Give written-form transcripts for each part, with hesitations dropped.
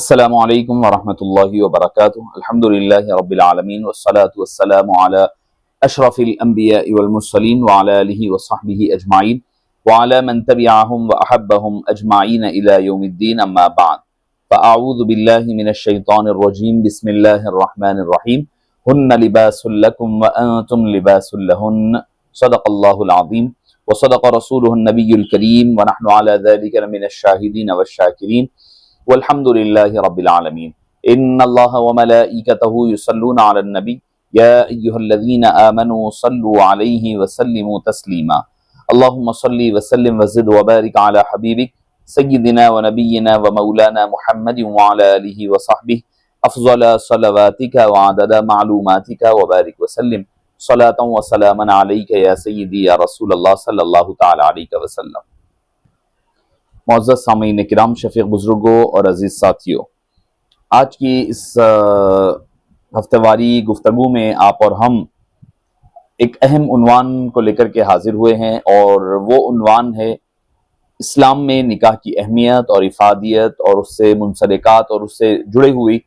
अस्सलामु अलैकुम वरहमतुल्लाहि वबरकातुहू। अल्हम्दुलिल्लाहि रब्बिल आलमीन वस्सलातु वस्सलामु अला अशरफिल अंबियाइ वल मुरसलीन व अला आलिहि व सहबिहि अजमाइन व अला मन तबिअहुम व अहब्बहुम अजमाइन इला यौमिद्दीन, अम्मा बाद। फ़अऊज़ु बिल्लाहि मिनश शैतानिर रजीम, बिस्मिल्लाहिर रहमानिर रहीम। हुन्ना लिबासुल लकुम व अंतुम लिबासुल लहुन्न, सदक़ल्लाहुल अज़ीम व सदक़ रसूलुहुन नबियुल करीम व नहनु अला ज़ालिका मिनश शाहिदीन वश्शाकिरीन वल्हम्दुलिल्लाहि रब्बिल आलमीन। इन्नल्लाह व मलाइकतहु युसल्लूना अलन नबी या अय्युहल्लज़ीना आमनू सल्लू अलैहि व सल्लिमू तस्लीमा। अल्लाहुम्मा सल्लि व सल्लिम व ज़िद व बारिक अला हबीबिक सय्यिदिना व नबिय्यिना व मौलाना मुहम्मदिन व अला आलिहि व सहबिहि अफ़ज़ल सलवातिका व अदद मालूमातिका व बारिक व सल्लिम सलातन व सलामन अलैका या सय्यिदी या रसूलल्लाह सल्लल्लाहु तआला अलैहि व सल्लम। मुअज़्ज़ज़ सामीन किराम, शफ़ीक़ बुज़ुर्गों और अज़ीज़ साथियों, आज की इस हफ्तेवारी गुफ्तगू में आप और हम एक अहम उन्वान को लेकर के हाजिर हुए हैं और वो उन्वान है इस्लाम में निकाह की अहमियत और इफ़ादियत और उससे मुंसलिकात और उससे जुड़ी हुई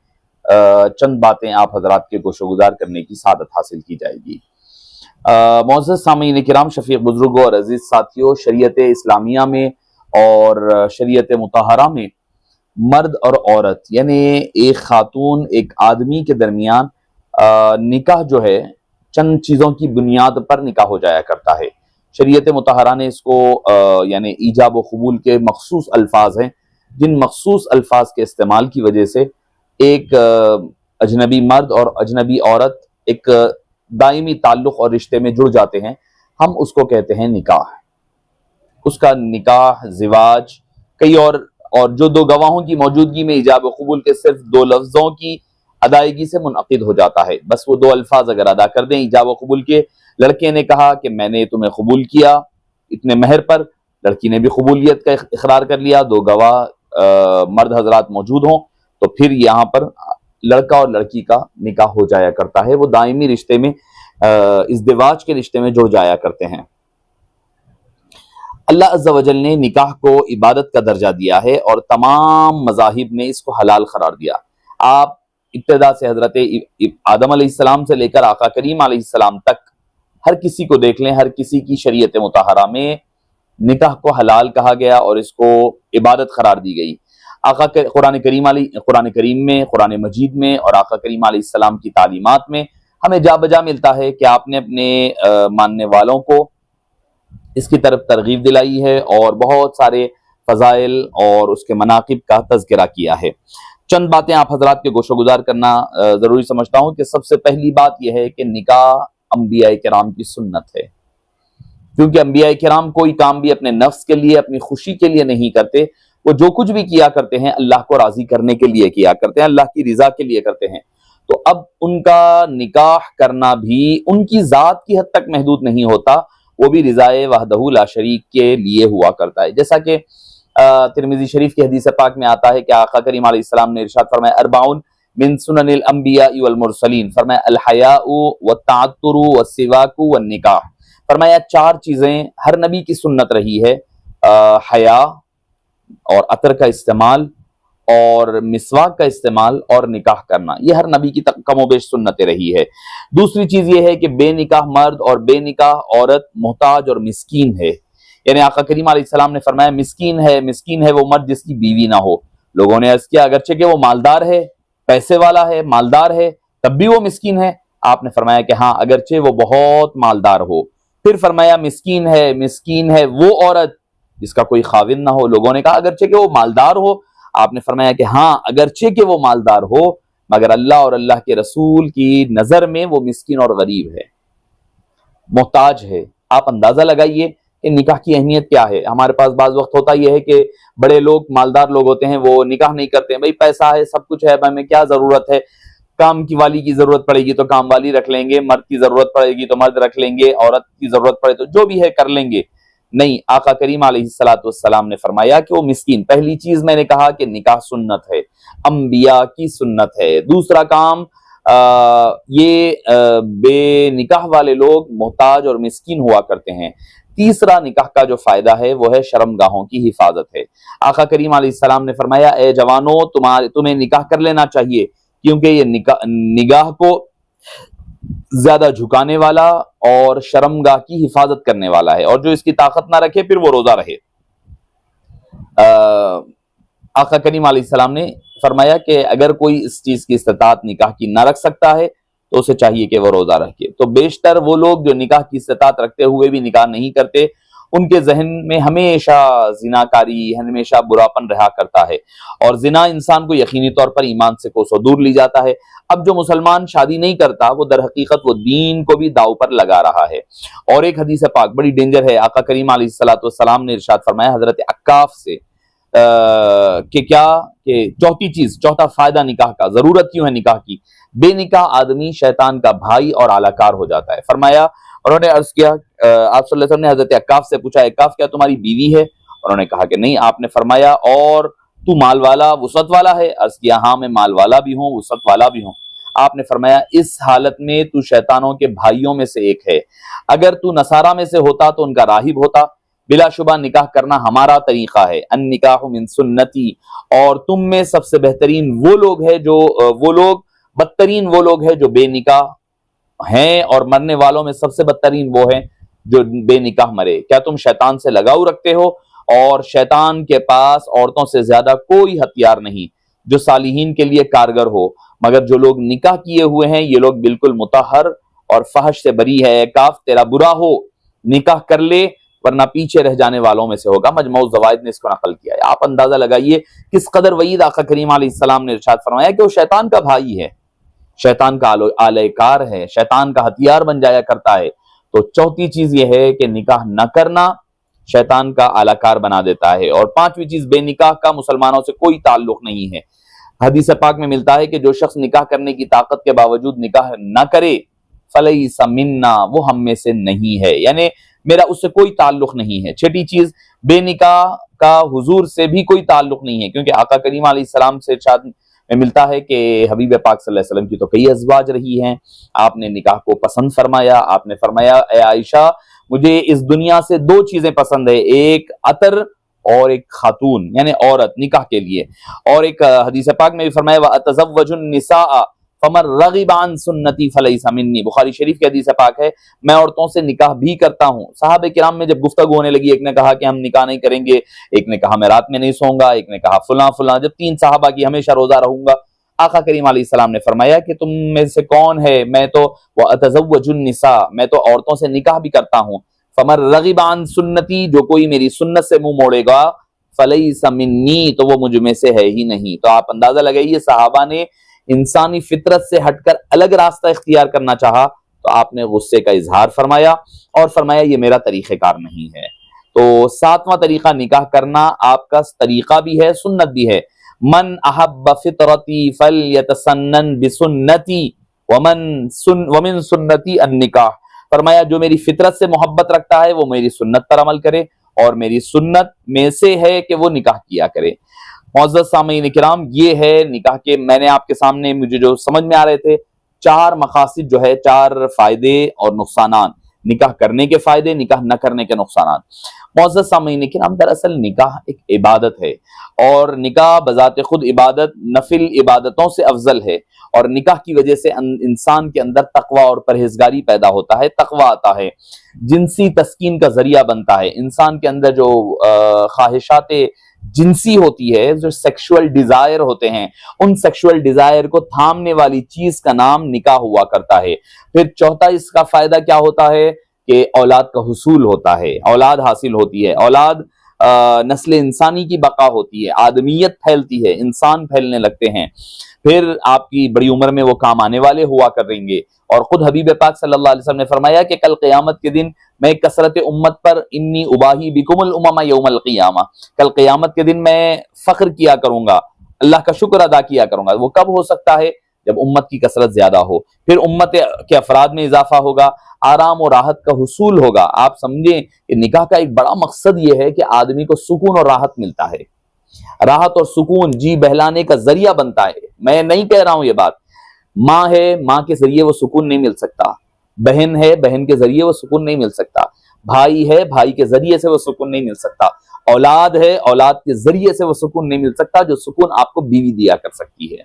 चंद बातें आप हज़रात के गोशोगुजार करने की सादत हासिल की जाएगी। मुअज़्ज़ज़ सामीन किराम, शफ़ीक़ बुज़ुर्गों और अज़ीज़ साथियों, शरीयत इस्लामिया में और शरीयत मुतहरा में मर्द और औरत यानी एक खातून एक आदमी के दरमियान निकाह जो है चंद चीज़ों की बुनियाद पर निकाह हो जाया करता है। शरीयत मुतहरा ने इसको यानी ईजाब व कबूल के मखसूस अल्फाज हैं, जिन मखसूस अल्फाज के इस्तेमाल की वजह से एक अजनबी मर्द और अजनबी औरत एक दायमी ताल्लुक़ और रिश्ते में जुड़ जाते हैं, हम उसको कहते हैं निकाह। उसका निकाह, ज़िवाज, कई और जो दो गवाहों की मौजूदगी में इजाब व कबूल के सिर्फ दो लफ्ज़ों की अदायगी से मुनअक़िद हो जाता है। बस वो दो अल्फाज अगर अदा कर दें इजाब व कबूल के, लड़के ने कहा कि मैंने तुम्हें कबूल किया इतने महर पर, लड़की ने भी कबूलियत का इक़रार कर लिया, दो गवाह मर्द हजरात मौजूद हों, तो फिर यहाँ पर लड़का और लड़की का निकाह हो जाया करता है। वो दायमी रिश्ते में, इज़्दिवाज के रिश्ते में जुड़ जाया करते हैं। अल्लाह अज़्ज़ा वजल ने निकाह को इबादत का दर्जा दिया है और तमाम मज़ाहिब ने इसको हलाल करार दिया। आप इब्तिदा से हज़रत आदम अलैहिस्सलाम से लेकर आका करीम अलैहिस्सलाम तक हर किसी को देख लें, हर किसी की शरीयत मुतहरा में निकाह को हलाल कहा गया और इसको इबादत करार दी गई। आका कुरान करीम में, कुरान मजीद में और आका करीम अलैहिस्सलाम की तालीमात में हमें जा बजा मिलता है कि आपने अपने मानने वालों को इसकी तरफ तरगीब दिलाई है और बहुत सारे फ़ज़ाइल और उसके मनाक़िब का तज़किरा किया है। चंद बातें आप हज़रात के गोशोगुजार करना ज़रूरी समझता हूँ कि सबसे पहली बात यह है कि निकाह अंबिया किराम की सुन्नत है, क्योंकि अंबिया किराम कोई काम भी अपने नफ्स के लिए, अपनी खुशी के लिए नहीं करते। वो जो कुछ भी किया करते हैं अल्लाह को राज़ी करने के लिए किया करते हैं, अल्लाह की रज़ा के लिए करते हैं। तो अब उनका निकाह करना भी उनकी ज़ात की हद तक महदूद नहीं होता, वो भी रिज़ाए वहदहू ला शरीक के लिए हुआ करता है। जैसा कि तिरमिज़ी शरीफ की हदीस पाक में आता है कि आका करीम अलैहिस्सलाम ने इरशाद फरमाया, अरबाउन मिन सुननिल अंबिया वल मुरसलीन, फरमाया अल हयाउ व ताअत्तुरु व सिवाकु व निकाह। फरमाया चार चीज़ें हर नबी की सुन्नत रही है, हया और अतर का इस्तेमाल और मिसवाक का इस्तेमाल और निकाह करना, ये हर नबी की कमोबेश सुन्नतें रही है। दूसरी चीज ये है कि बेनिकाह मर्द और बेनिकाह औरत मोहताज और मिस्कीन है। यानी आका करीम अलैहिस्सलाम ने फरमाया मिस्कीन है वो मर्द जिसकी बीवी ना हो। लोगों ने अर्ज़ किया अगरचे कि वो मालदार है, पैसे वाला है, मालदार है, तब भी वो मिस्कीन है? आपने फरमाया कि हाँ, अगरचे वो बहुत मालदार हो। फिर फरमाया मिस्कीन है वो औरत जिसका कोई खाविन ना हो। लोगों ने कहा अगरचे कि वो मालदार हो। आपने फरमाया कि हाँ, अगरचे कि वो मालदार हो, मगर अल्लाह और अल्लाह के रसूल की नजर में वो मिस्कीन और गरीब है, मोहताज है। आप अंदाजा लगाइए कि निकाह की अहमियत क्या है। हमारे पास बाज वक्त होता यह है कि बड़े लोग, मालदार लोग होते हैं, वो निकाह नहीं करते हैं। भाई पैसा है, सब कुछ है, हमें क्या जरूरत है, काम की वाली की जरूरत पड़ेगी तो काम वाली रख लेंगे, मर्द की जरूरत पड़ेगी तो मर्द रख लेंगे, औरत की जरूरत पड़े तो जो भी है कर लेंगे। नहीं, आका करीम अलैहिस्सलातु वस्सलाम ने फरमाया कि वो मिस्कीन। पहली चीज मैंने कहा कि निकाह सुन्नत है, अंबिया की सुन्नत है। दूसरा काम, ये बेनिकाह वाले लोग मोहताज और मिस्कीन हुआ करते हैं। तीसरा निकाह का जो फायदा है वो है शर्मगाहों की हिफाजत है। आका करीम अलैहिस्सलाम ने फरमाया, ए जवानों, तुम्हें निकाह कर लेना चाहिए, क्योंकि ये निगाह को ज्यादा झुकाने वाला और शर्मगाह की हिफाजत करने वाला है, और जो इसकी ताकत ना रखे फिर वो रोजा रहे। आका करीम अलैहिस्सलाम ने फरमाया कि अगर कोई इस चीज की इस्तिताअत निकाह की ना रख सकता है तो उसे चाहिए कि वह रोजा रखे। तो बेशतर वो लोग जो निकाह की इस्तिताअत रखते हुए भी निकाह नहीं करते, उनके जहन में हमेशा जिनाकारी, हमेशा बुरापन रहा करता है, और जिना इंसान को यकीनी तौर पर ईमान से कोसों दूर ले जाता है। अब जो मुसलमान शादी नहीं करता वो दर हकीकत वो दीन को भी दाव पर लगा रहा है। और एक हदीस पाक बड़ी डेंजर है। आका करीम अलैहिस्सलाम ने इरशाद फरमाया हजरत अक्काफ से कि क्या कि चौथी चीज, चौथा फायदा निकाह का, जरूरत क्यों है निकाह की, बेनिकाह आदमी शैतान का भाई और आलाकार हो जाता है। फरमाया, उन्होंने अर्ज किया, आप सल्लल्लाहु अलैहि वसल्लम ने हजरत अक्काफ से पूछा, अक्काफ क्या तुम्हारी बीवी है? उन्होंने कहा कि नहीं। आपने फरमाया, और तू माल वाला वुसअत वाला है? अर्ज किया, हाँ मैं माल वाला भी हूँ, वुसअत वाला भी हूँ। आपने फरमाया, इस हालत में तू शैतानों के भाइयों में से एक है। अगर तू नसारा में से होता तो उनका राहिब होता। बिलाशुबा निकाह करना हमारा तरीका है, अन निकाह मिन सुन्नती, और तुम में सबसे बेहतरीन वो लोग हैं जो बदतरीन वो लोग हैं जो बेनिकाह हैं, और मरने वालों में सबसे बदतरीन वो हैं जो बेनिकाह मरे। क्या तुम शैतान से लगाव रखते हो? और शैतान के पास औरतों से ज्यादा कोई हथियार नहीं जो सालिहीन के लिए कारगर हो, मगर जो लोग निकाह किए हुए हैं ये लोग बिल्कुल मुतहर और फहश से बरी है। काफ तेरा बुरा हो, निकाह कर ले, वरना पीछे रह जाने वालों में से होगा। मजमू ज़वाइद ने इसको नकल किया है। आप अंदाजा लगाइए किस कदर वईद आका करीम अलैहिस्सलाम ने इरशाद फरमाया कि वो शैतान का भाई है, शैतान का आलयकार है, शैतान का हथियार बन जाया करता है। तो चौथी चीज यह है कि निकाह न करना शैतान का आलाकार बना देता है। और पांचवी चीज, बेनिकाह का मुसलमानों से कोई ताल्लुक नहीं है। हदीस पाक में मिलता है कि जो शख्स निकाह करने की ताकत के बावजूद निकाह न करे, फलैसा मिन्ना, वो हम में से नहीं है, यानी मेरा उससे कोई ताल्लुक नहीं है। छठी चीज, बेनिकाह का हुजूर से भी कोई ताल्लुक नहीं है, क्योंकि आका करीम अलैहिस्सलाम से इरशाद में मिलता है कि हबीब पाक सल्लल्लाहु अलैहि वसल्लम की तो कई अज़वाज रही हैं, आपने निकाह को पसंद फरमाया। आपने फरमाया, ए आयशा, मुझे इस दुनिया से दो चीजें पसंद है, एक अतर और एक खातून, यानी औरत निकाह के लिए। और एक हदीस पाक में भी फरमाया, व अतज़व्वजुन निसाअ फमन रगिब अन सुन्नती फलैसा मिन्नी। बुखारी शरीफ की हदीस पाक है, मैं औरतों से निकाह भी करता हूँ। साहबे किराम में जब गुफ्तगू होने लगी, एक ने कहा कि हम निकाह नहीं करेंगे, एक ने कहा मैं रात में नहीं सोऊंगा, एक ने कहा फुला फुला, जब तीन साहबा की हमेशा रोजा रहूंगा। आका करीम अलैहिस्सलाम ने फरमाया कि तुम में से कौन है, मैं तो व अतज़व्वजुन निसा, मैं तो औरतों से निकाह भी करता हूँ। फमन रगिब अन सुन्नती, जो कोई मेरी सुन्नत से मुंह मोड़ेगा, फलैसा मिन्नी, तो वो मुझ में से है ही नहीं। तो आप अंदाजा लगाइए, साहबा ने इंसानी फितरत से हटकर अलग रास्ता इख्तियार करना चाहा तो आपने गुस्से का इजहार फरमाया और फरमाया ये मेरा तरीक़ेकार नहीं है। तो सातवां तरीका निकाह करना आपका तरीका भी है, सुन्नत भी है। मन अहब्ब फितरती फलयतसन्नन बिसुन्नती वमिन सुन्नती अन्निकाह। फरमाया, जो मेरी फितरत से मोहब्बत रखता है वो मेरी सुन्नत पर अमल करे, और मेरी सुन्नत में से है कि वो निकाह किया करे। मुअज़्ज़ज़ सामीन किराम, ये है निकाह के, मैंने आपके सामने मुझे जो समझ में आ रहे थे, चार मकासिद जो है, चार फायदे और नुकसानात, निकाह करने के फायदे, निकाह न करने के नुकसानात। मुअज़्ज़ज़ सामीन किराम, दरअसल निकाह एक इबादत है, और निकाह बजाते खुद इबादत नफिल इबादतों से अफजल है, और निकाह की वजह से इंसान के अंदर तकवा और परहेजगारी पैदा होता है, तकवा आता है, जिनसी तस्कीन का जरिया बनता है। इंसान के अंदर जो ख्वाहिशात जिनसी होती है, जो सेक्सुअल डिजायर होते हैं, उन सेक्सुअल डिजायर को थामने वाली चीज का नाम निकाह हुआ करता है। फिर चौथा इसका फायदा क्या होता है कि औलाद का हुसूल होता है, औलाद हासिल होती है, औलाद नस्ल इंसानी की बका होती है, आदमियत फैलती है, इंसान फैलने लगते हैं। फिर आपकी बड़ी उम्र में वो काम आने वाले हुआ करेंगे। और खुद हबीब पाक सल्लल्लाहु अलैहि वसल्लम ने फरमाया कि कल क़यामत के दिन मैं कसरत उम्मत पर इन्नी उबाही बिकुमुल उममा यौमल क़ियामा, कल क़यामत के दिन मैं फख्र किया करूंगा, अल्लाह का शुक्र अदा किया करूंगा। वो कब हो सकता है? जब उम्मत की कसरत ज्यादा हो, फिर उम्मत के अफराद में इजाफा होगा, आराम और राहत का हुसूल होगा। आप समझें कि निकाह का एक बड़ा मकसद यह है कि आदमी को सुकून और राहत मिलता है। राहत और सुकून जी बहलाने का जरिया बनता है। मैं नहीं कह रहा हूं ये बात, माँ है, माँ के जरिए वो सुकून नहीं मिल सकता, बहन है, बहन के जरिए वो सुकून नहीं मिल सकता, भाई है, भाई के जरिए से वो सुकून नहीं मिल सकता। औलाद है, औलाद के जरिए से वो सुकून नहीं मिल सकता जो सुकून आपको बीवी दिया कर सकती है,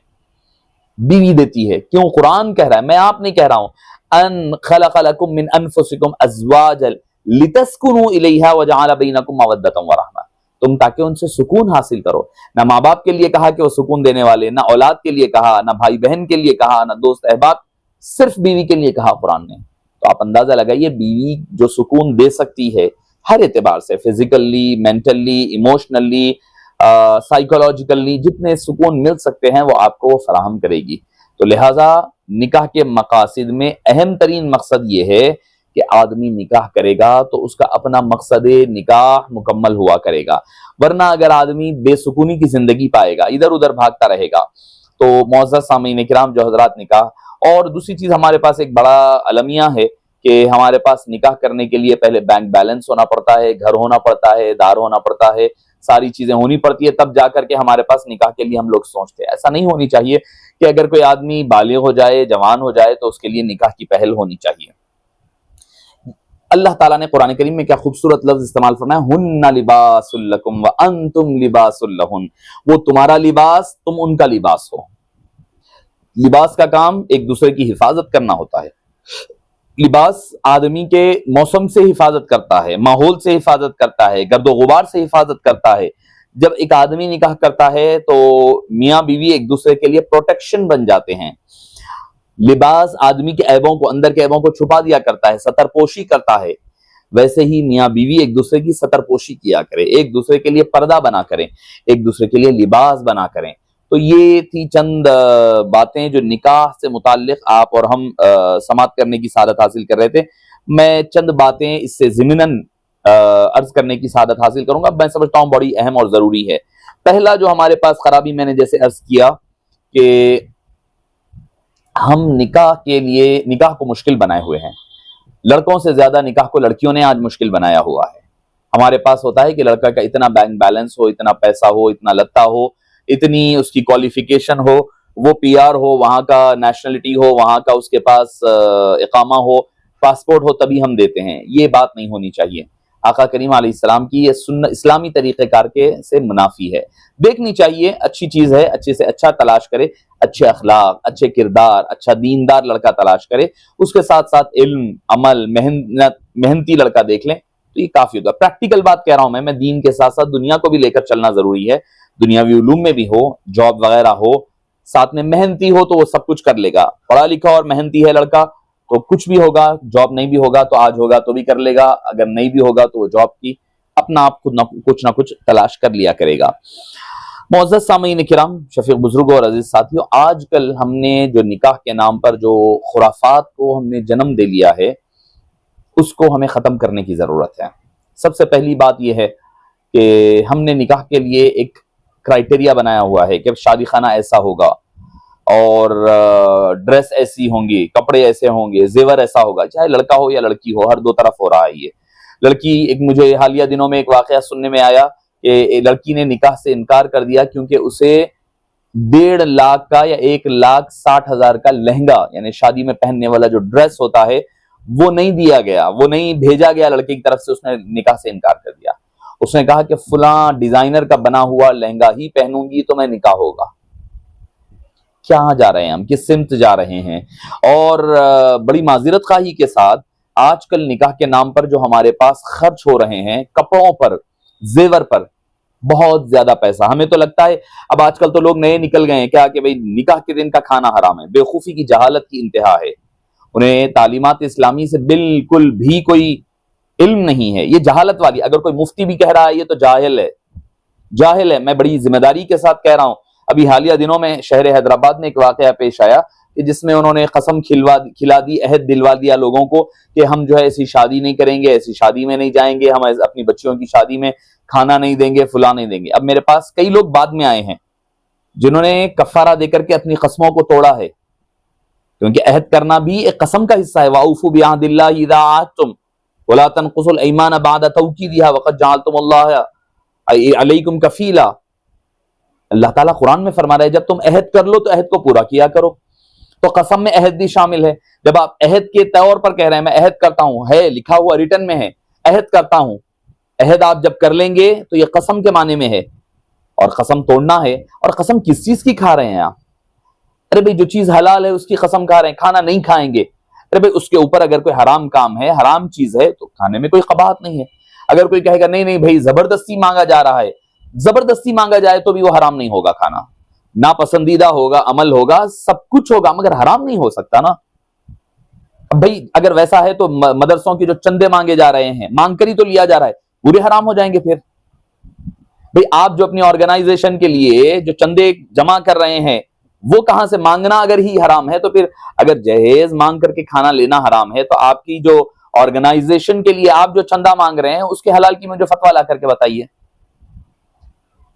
बीवी देती है। क्यों? कुरान कह रहा है, मैं आप नहीं कह रहा हूं। अन खलक़ लकुम मिन अनफुसिकुम अज़वाजन लितस्कुनु इलैहा व जअल बैनकुम मवद्दतन व रहमा। तुम ताकि उनसे सुकून हासिल करो। ना माँ बाप के लिए कहा कि वो सुकून देने वाले, ना औलाद के लिए कहा, ना भाई बहन के लिए कहा, ना दोस्त अहबाब, सिर्फ बीवी के लिए कहा कुरान ने। तो आप अंदाजा लगाइए, बीवी जो सुकून दे सकती है हर एतबार से, फिजिकली, मेंटली, इमोशनली, साइकोलॉजिकली, जितने सुकून मिल सकते हैं वो आपको वो फराहम करेगी। तो लिहाजा निकाह के मकासिद में अहम तरीन मकसद ये है कि आदमी निकाह करेगा तो उसका अपना मकसद निकाह मुकम्मल हुआ करेगा। वरना अगर आदमी बेसुकूनी की जिंदगी पाएगा, इधर उधर भागता रहेगा, तो मुअज़्ज़ज़ सामीन किराम जो हज़रात, निकाह। और दूसरी चीज, हमारे पास एक बड़ा अलमिया है कि हमारे पास निकाह करने के लिए पहले बैंक बैलेंस होना पड़ता है, घर होना पड़ता है, दार होना पड़ता है, सारी चीजें होनी पड़ती है, तब जाकर के हमारे पास निकाह के लिए हम लोग सोचते हैं। ऐसा नहीं होनी चाहिए कि अगर कोई आदमी बालिग हो जाए, जवान हो जाए, तो उसके लिए निकाह की पहल होनी चाहिए। अल्लाह ताला ने कुरान करीम में क्या खूबसूरत लफ्ज इस्तेमाल फरमाया, हुन्ना लिबासुल लकुम व अंतुम लिबासुल लहुन। वो तुम्हारा लिबास, तुम उनका लिबास हो। लिबास का काम एक दूसरे की हिफाजत करना होता है। लिबास आदमी के मौसम से हिफाजत करता है, माहौल से हिफाजत करता है, गर्दो गुबार से हिफाजत करता है। जब एक आदमी निकाह करता है तो मियाँ बीवी एक दूसरे के लिए प्रोटेक्शन बन जाते हैं। लिबास आदमी के ऐबों को, अंदर के ऐबों को छुपा दिया करता है, सतरपोशी करता है। वैसे ही मियाँ बीवी एक दूसरे की सतरपोशी किया करें, एक दूसरे के लिए पर्दा बना करें, एक दूसरे के लिए लिबास बना करें। तो ये थी चंद बातें जो निकाह से मुताल्लिक आप और हम समाअत करने की सादत हासिल कर रहे थे। मैं चंद बातें इससे ज़िमनन अर्ज करने की सादत हासिल करूंगा, मैं समझता हूँ बड़ी अहम और जरूरी है। पहला जो हमारे पास खराबी, मैंने जैसे अर्ज किया कि हम निकाह के लिए निकाह को मुश्किल बनाए हुए हैं। लड़कों से ज्यादा निकाह को लड़कियों ने आज मुश्किल बनाया हुआ है। हमारे पास होता है कि लड़का का इतना बैंक बैलेंस हो, इतना पैसा हो, इतना लत्ता हो, इतनी उसकी क्वालिफिकेशन हो, वो पीआर हो, वहां का नेशनलिटी हो, वहां का उसके पास इकामा हो, पासपोर्ट हो, तभी हम देते हैं। ये बात नहीं होनी चाहिए। आका करीम अलैहिस्सलाम की ये सुन्नत इस्लामी तरीक़ेकार के से मुनाफी है। देखनी चाहिए, अच्छी चीज है, अच्छे से अच्छा तलाश करे, अच्छे अखलाक, अच्छे किरदार, अच्छा दीनदार लड़का तलाश करे, उसके साथ साथ इल्म, अमल, मेहनती लड़का देख लें, तो ये काफी होगा। प्रैक्टिकल बात कह रहा हूं मैं दीन के साथ साथ दुनिया को भी लेकर चलना जरूरी है। दुनियावी उलूम में भी हो, जॉब वगैरह हो, साथ में मेहनती हो तो वो सब कुछ कर लेगा। पढ़ा लिखा और मेहनती है लड़का तो कुछ भी होगा, जॉब नहीं भी होगा तो आज होगा तो भी कर लेगा, अगर नहीं भी होगा तो वो जॉब की अपना आप खुद कुछ ना कुछ तलाश कर लिया करेगा। मुअज़्ज़ज़ सामीन किराम, शफीक बुजुर्गों और अजीज साथियों, आजकल हमने जो निकाह के नाम पर जो खुराफात को हमने जन्म दे लिया है, उसको हमें खत्म करने की जरूरत है। सबसे पहली बात यह है कि हमने निकाह के लिए एक क्राइटेरिया बनाया हुआ है कि शादी खाना ऐसा होगा और ड्रेस ऐसी होंगी, कपड़े ऐसे होंगे, जेवर ऐसा होगा, चाहे लड़का हो या लड़की हो, हर दो तरफ हो रहा है ये। लड़की, एक मुझे हालिया दिनों में एक वाकया सुनने में आया कि लड़की ने निकाह से इनकार कर दिया क्योंकि उसे 1.5 लाख का या 1,60,000 का लहंगा, यानी शादी में पहनने वाला जो ड्रेस होता है, वो नहीं दिया गया, वो नहीं भेजा गया लड़के की तरफ से। उसने निकाह से इनकार कर दिया। उसने कहा कि फुला डिजाइनर का बना हुआ लहंगा ही पहनूंगी तो मैं निकाह होगा। क्या जा रहे हैं हम, किस सिमत जा रहे हैं। और बड़ी माजिरत खाही के साथ आजकल निकाह के नाम पर जो हमारे पास खर्च हो रहे हैं, कपड़ों पर, जेवर पर, बहुत ज्यादा पैसा। हमें तो लगता है अब आजकल तो लोग नए निकल गए हैं क्या कि भाई निकाह के दिन का खाना हराम है। बेवकूफी की, जहालत की इंतहा है। उन्हें तालीमात इस्लामी से बिल्कुल भी कोई इल्म नहीं है। ये जहालत वाली, अगर कोई मुफ्ती भी कह रहा है ये तो जाहिल है, जाहिल है। मैं बड़ी जिम्मेदारी के साथ कह रहा हूं। अभी हालिया दिनों में शहर हैदराबाद में एक वाकया पेश आया कि जिसमें उन्होंने कसम खिला दी, अहद दिलवा दिया लोगों को कि हम जो है ऐसी शादी नहीं करेंगे, ऐसी शादी में नहीं जाएंगे, हम अपनी बच्चियों की शादी में खाना नहीं देंगे, फुला नहीं देंगे। अब मेरे पास कई लोग बाद में आए हैं जिन्होंने कफारा देकर के अपनी कसमों को तोड़ा है, क्योंकि अहद करना भी एक कसम का हिस्सा है। वाउफू बिअहदिल्लाहि इज़ा अहदतुम वला तनकुसुल ईमान बअद तौकीदिहा वक़द जअलतुमुल्लाह अलैकुम कफीला। अल्लाह ताला कुरान में फरमा रहा है जब तुम अहद कर लो तो अहद को पूरा किया करो। तो कसम में अहद भी शामिल है। जब आप अहद के तौर पर कह रहे हैं मैं अहद करता हूं, है लिखा हुआ रिटर्न में है, अहद करता हूं, अहद आप जब कर लेंगे तो ये कसम के माने में है, और कसम तोड़ना है। और कसम किस चीज की खा रहे हैं आप? अरे भाई जो चीज हलाल है उसकी कसम खा रहे हैं, खाना नहीं खाएंगे। अरे भाई उसके ऊपर अगर कोई हराम काम है, हराम चीज है, तो खाने में कोई कबाहत नहीं है। अगर कोई कहेगा नहीं नहीं भाई जबरदस्ती मांगा जा रहा है, जबरदस्ती मांगा जाए तो भी वो हराम नहीं होगा खाना, नापसंदीदा होगा, अमल होगा, सब कुछ होगा, मगर हराम नहीं हो सकता ना। अब भाई अगर वैसा है तो मदरसों के जो चंदे मांगे जा रहे हैं, मांग कर ही तो लिया जा रहा है, पूरे हराम हो जाएंगे फिर। भाई आप जो अपनी ऑर्गेनाइजेशन के लिए जो चंदे जमा कर रहे हैं, वो कहां से मांगना अगर ही हराम है, तो फिर अगर जहेज मांग करके खाना लेना हराम है, तो आपकी जो ऑर्गेनाइजेशन के लिए आप जो चंदा मांग रहे हैं उसके हलाल की मुझे फतवा ला करके बताइए।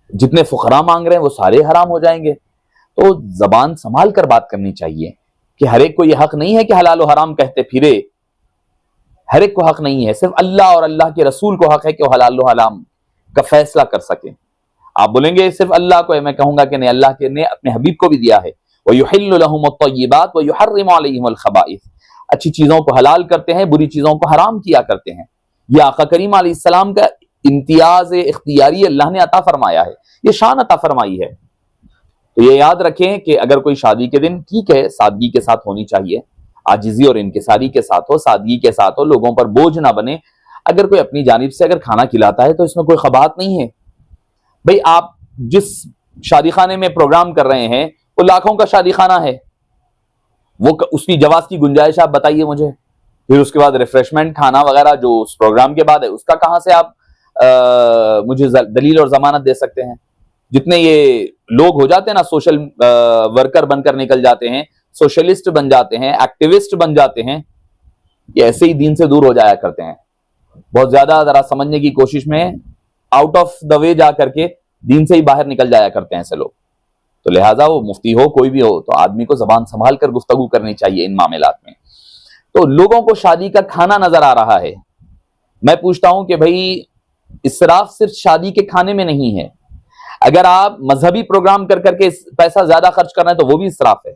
जितने फुकरा मांग रहे हैं वो सारे हराम हो जाएंगे। तो जबान संभाल कर बात करनी चाहिए कि हर एक को यह हक नहीं है कि हलाल और हराम कहते फिरे। हर एक को हक नहीं है, सिर्फ अल्लाह और अल्लाह के रसूल को हक है कि वो हलाल और हराम का फैसला कर सके। आप बोलेंगे सिर्फ अल्लाह को है, मैं कहूंगा कि नहीं, अल्लाह के ने अपने हबीब को भी दिया है, वयुहिल्लु लहुमुत-तय्यिबात व युहर्रिमु अलैहिमुल खबाइस। अच्छी चीजों को हलाल करते हैं, बुरी चीजों को हराम किया करते हैं। यह आका करीम अलैहिस्सलाम का इम्तियाज इख्तियारी अल्लाह ने अता फरमाया है, ये शान अता फरमाई है। तो ये याद रखें कि अगर कोई शादी के दिन, ठीक है सादगी के साथ होनी चाहिए, आजिजी और इनकिसारी के साथ हो, सादगी के साथ हो, लोगों पर बोझ ना बने। अगर कोई अपनी जानिब से अगर खाना खिलाता है तो इसमें कोई खबात नहीं है। भाई आप जिस शादी खाने में प्रोग्राम कर रहे हैं वो लाखों का शादी खाना है, वो उसकी जवाज की गुंजाइश आप बताइए मुझे। फिर उसके बाद रिफ्रेशमेंट खाना वगैरह जो उस प्रोग्राम के बाद है, उसका कहां से आप मुझे दलील और जमानत दे सकते हैं? जितने ये लोग हो जाते हैं ना, सोशल वर्कर बनकर निकल जाते हैं, सोशलिस्ट बन जाते हैं, एक्टिविस्ट बन जाते हैं, ये ऐसे ही दीन से दूर हो जाया करते हैं। बहुत ज्यादा जरा समझने की कोशिश में आउट ऑफ द वे जा करके दीन से ही बाहर निकल जाया करते हैं ऐसे लोग। तो लिहाजा वो मुफ्ती हो कोई भी हो, तो आदमी को जबान संभाल कर गुफ्तगू करनी चाहिए इन मामलात में। तो लोगों को शादी का खाना नजर आ रहा है। मैं पूछता हूं कि भाई इसराफ सिर्फ शादी के खाने में नहीं है। अगर आप मजहबी प्रोग्राम कर करके पैसा ज्यादा खर्च कर रहे हैं तो वो भी इसराफ है।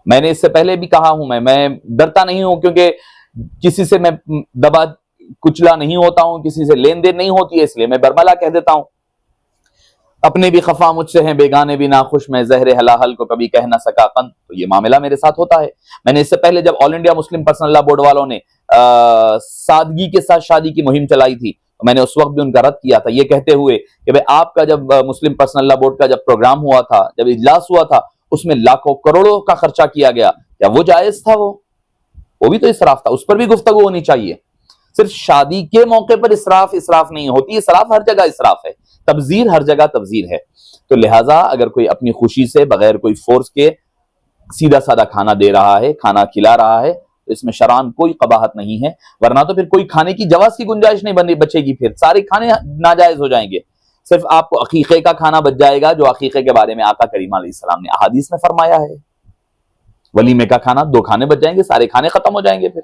मैंने इससे पहले भी कहा हूं, मैं डरता नहीं हूं, क्योंकि किसी से मैं दबा कुचला नहीं होता हूं, किसी से लेन देन नहीं होती है, इसलिए मैं बरमला कह देता हूं। अपने भी खफा मुझसे हैं, बेगाने भी नाखुश, मैं जहरे हलाहल को कभी कह ना सका कन। तो ये मामला मेरे साथ होता है। मैंने इससे पहले जब all India Muslim personal law board वालों ने सादगी के साथ शादी की मुहिम चलाई थी, तो मैंने उस वक्त भी उनका रद्द किया था, ये कहते हुए कि भाई आपका जब मुस्लिम पर्सनल लॉ बोर्ड का जब प्रोग्राम हुआ था, जब इजलास हुआ था, उसमें लाखों करोड़ों का खर्चा किया गया, क्या वो जायज था? वो भी तो इसराफ था, उस पर भी गुफ्तगू होनी चाहिए। सिर्फ शादी के मौके पर इसराफ इसराफ नहीं होती, इसराफ हर जगह इसराफ है, तबजीर हर जगह तबजीर है। तो लिहाजा अगर कोई अपनी खुशी से बगैर कोई फोर्स के सीधा साधा खाना दे रहा है, खाना खिला रहा है, तो इसमें शरान कोई कबाहत नहीं है। वरना तो फिर कोई खाने की जवाज की गुंजाइश नहीं बचेगी, फिर सारे खाने नाजायज हो जाएंगे। सिर्फ आपको अकीके का खाना बच जाएगा, जो अकीके के बारे में आका करीम अलैहिस्सलाम ने अहादीस में फरमाया है। वलीमे का खाना 2 खाने बच जाएंगे, सारे खाने खत्म हो जाएंगे। फिर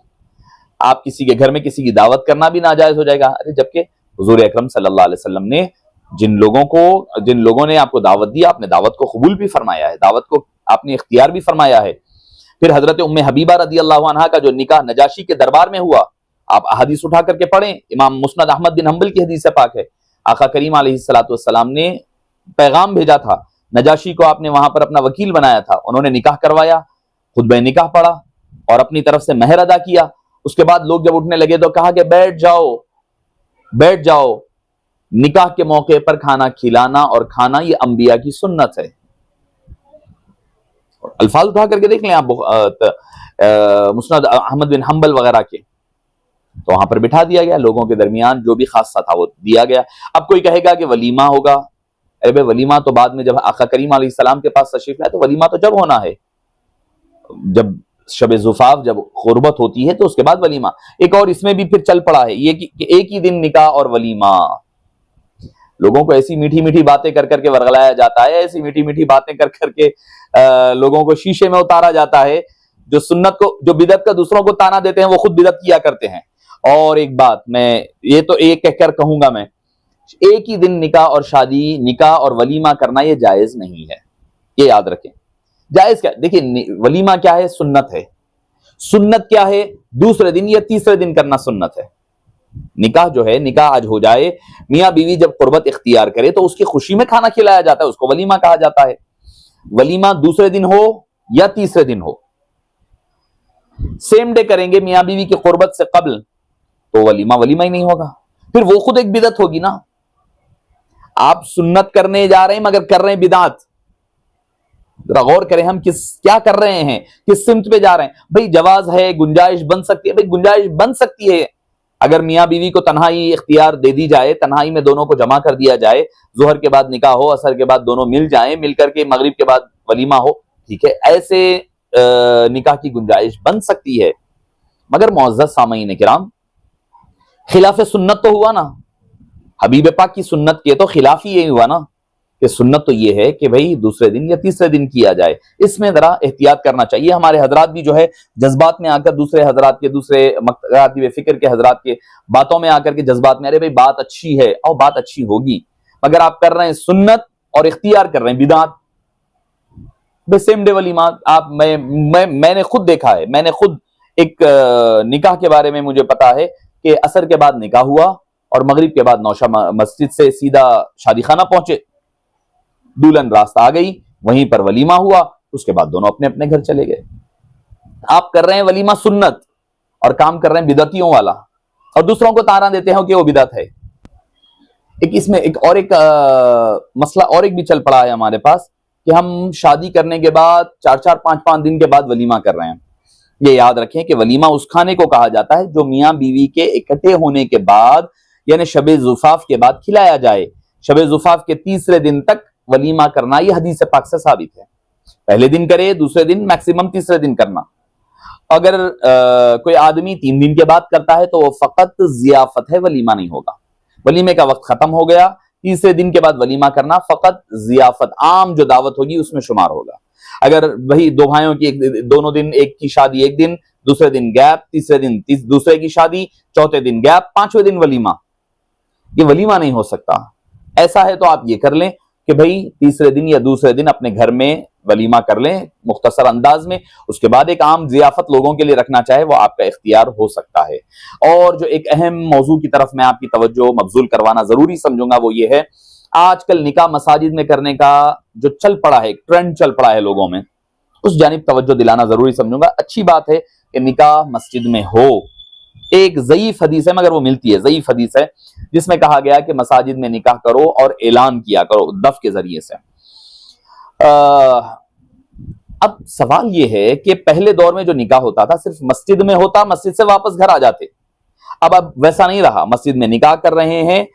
आप किसी के घर में किसी की दावत करना भी नाजायज हो जाएगा। अरे जबकि हुजूर अकरम सल्लल्लाहु अलैहि वसल्लम ने जिन लोगों ने आपको दावत दी, आपने दावत को कबूल भी फरमाया है, दावत को आपने इख्तियार भी फरमाया है। फिर हजरत उम्मे हबीबा रदी अल्लाह अन्हा का जो निकाह नजाशी के दरबार में हुआ, आप हदीस उठा करके पढ़ें, इमाम मुस्नद अहमद बिन हंबल की हदीस पाक है। आका करीम अलैहिस्सलातु वस्सलाम ने पैगाम भेजा था, नजाशी को आपने वहां पर अपना वकील बनाया था, उन्होंने निकाह करवाया, खुतबा निकाह पढ़ा और अपनी तरफ से महर अदा किया। उसके बाद लोग जब उठने लगे तो कहा कि बैठ जाओ बैठ जाओ। निकाह के मौके पर खाना खिलाना और खाना ये अंबिया की सुन्नत है। अल्फाज उठा करके देख लें आप मुस्नद अहमद बिन हंबल वगैरह के, तो वहां पर बिठा दिया गया, लोगों के दरमियान जो भी खासा था वो दिया गया। अब कोई कहेगा कि वलीमा होगा, अरे भाई वलीमा तो बाद में जब आका करीम अलैहिस्सलाम के पास तशरीफ लाए, तो वलीमा तो जब होना है, जब शब ज़ुफ़ाफ जब गुरबत होती है तो उसके बाद वलीमा। एक और इसमें भी फिर चल पड़ा है ये कि एक ही दिन निकाह और वलीमा। लोगों को ऐसी मीठी मीठी बातें कर करके वर्गलाया जाता है, ऐसी मीठी मीठी बातें कर करके लोगों को शीशे में उतारा जाता है। जो सुन्नत को, जो बिदअत का दूसरों को ताना देते हैं, वो खुद बिदअत किया करते हैं। और एक बात मैं ये तो एक कहकर कहूंगा, मैं एक ही दिन निकाह और शादी, निकाह और वलीमा करना ये जायज नहीं है, ये याद रखें। जायज क्या, देखिए वलीमा क्या है, सुन्नत है। सुन्नत क्या है, दूसरे दिन या तीसरे दिन करना सुन्नत है। निकाह जो है, निकाह आज हो जाए, मियां बीवी जब कुर्बत इख्तियार करे तो उसकी खुशी में खाना खिलाया जाता है, उसको वलीमा कहा जाता है। वलीमा दूसरे दिन हो या तीसरे दिन हो, सेम डे करेंगे मियां बीवी की कुर्बत से कबल, तो वलीमा वलीमा ही नहीं होगा, फिर वो खुद एक बिदअत होगी ना। आप सुन्नत करने जा रहे हैं मगर कर रहे हैं बिदात। जरा गौर करें हम क्या कर रहे हैं, किस सिमत पे जा रहे हैं। भाई जवाज है, गुंजाइश बन सकती है, भाई गुंजाइश बन सकती है अगर मियां बीवी को तन्हाई इख्तियार दे दी जाए, तन्हाई में दोनों को जमा कर दिया जाए, जोहर के बाद निकाह हो, असर के बाद दोनों मिल जाएं, मिलकर के मगरिब के बाद वलीमा हो, ठीक है, ऐसे निकाह की गुंजाइश बन सकती है। मगर मुअज़्ज़ज़ सामईन किराम, खिलाफ सुन्नत तो हुआ ना, हबीब पाक की सुन्नत के तो खिलाफ ही ये हुआ ना, कि सुन्नत तो ये है कि भाई दूसरे दिन या तीसरे दिन किया जाए। इसमें जरा एहतियात करना चाहिए। हमारे हजरात भी जो है जज्बात में आकर दूसरे हजरात के, दूसरे मकराती फिक्र के हजरात के बातों में आकर के जज्बात में, अरे भाई बात अच्छी है और बात अच्छी होगी, मगर आप कर रहे हैं सुन्नत और इख्तियार कर रहे हैं बिदात। सेम डे वलीमा, आप मैंने खुद देखा है, मैंने खुद एक निकाह के बारे में मुझे पता है कि असर के बाद निकाह हुआ और मगरिब के बाद नौशा मस्जिद से सीधा शादी खाना पहुंचे, दुल्हन रास्ता आ गई, वहीं पर वलीमा हुआ, उसके बाद दोनों अपने अपने घर चले गए। आप कर रहे हैं वलीमा सुन्नत और काम कर रहे हैं बिदतियों वाला, और दूसरों को तारा देते हैं कि वो बिदत है। एक इसमें एक मसला और एक भी चल पड़ा है हमारे पास कि हम शादी करने के बाद 4-4, 5-5 दिन के बाद वलीमा कर रहे हैं। ये याद रखें कि वलीमा उस खाने को कहा जाता है जो मियां बीवी के इकट्ठे होने के बाद, यानी शबे ज़ुफ़ाफ के बाद खिलाया जाए। शबे ज़ुफ़ाफ के तीसरे दिन तक वलीमा करना, यह हदीस पाक से साबित है। पहले दिन करे, दूसरे दिन, मैक्सिमम तीसरे दिन करना। अगर कोई आदमी 3 दिन के बाद करता है तो वो फकत जियाफत है, वलीमा नहीं होगा। वलीमे का वक्त खत्म हो गया, तीसरे दिन के बाद वलीमा करना फकत जियाफत, आम जो दावत होगी उसमें शुमार होगा। अगर वही दो भाइयों की दोनों दिन, एक की शादी एक दिन, दूसरे दिन गैप, तीसरे दिन दूसरे की शादी, चौथे दिन गैप, 5वें दिन वलीमा, ये वलीमा नहीं हो सकता। ऐसा है तो आप ये कर लें कि भाई तीसरे दिन या दूसरे दिन अपने घर में वलीमा कर लें मुख्तसर अंदाज में, उसके बाद एक आम जियाफत लोगों के लिए रखना चाहे वो आपका इख्तियार हो सकता है। और जो एक अहम मौजू की तरफ मैं आपकी तवज्जो मबजूल करवाना जरूरी समझूंगा वो ये है, आजकल निकाह मसाजिद में करने का जो चल पड़ा है, ट्रेंड चल पड़ा है लोगों में, उस जानिब तवज्जो दिलाना जरूरी समझूंगा। अच्छी बात है कि निकाह मस्जिद में हो। एक ज़ईफ हदीस है मगर वो मिलती है, ज़ईफ हदीस है जिसमें कहा गया कि मसाजिद में निकाह करो और ऐलान किया करो दफ के जरिए से। अब सवाल ये है कि पहले दौर में जो निकाह होता था सिर्फ मस्जिद में होता, मस्जिद से वापस घर आ जाते। अब वैसा नहीं रहा, मस्जिद में निकाह कर रहे हैं,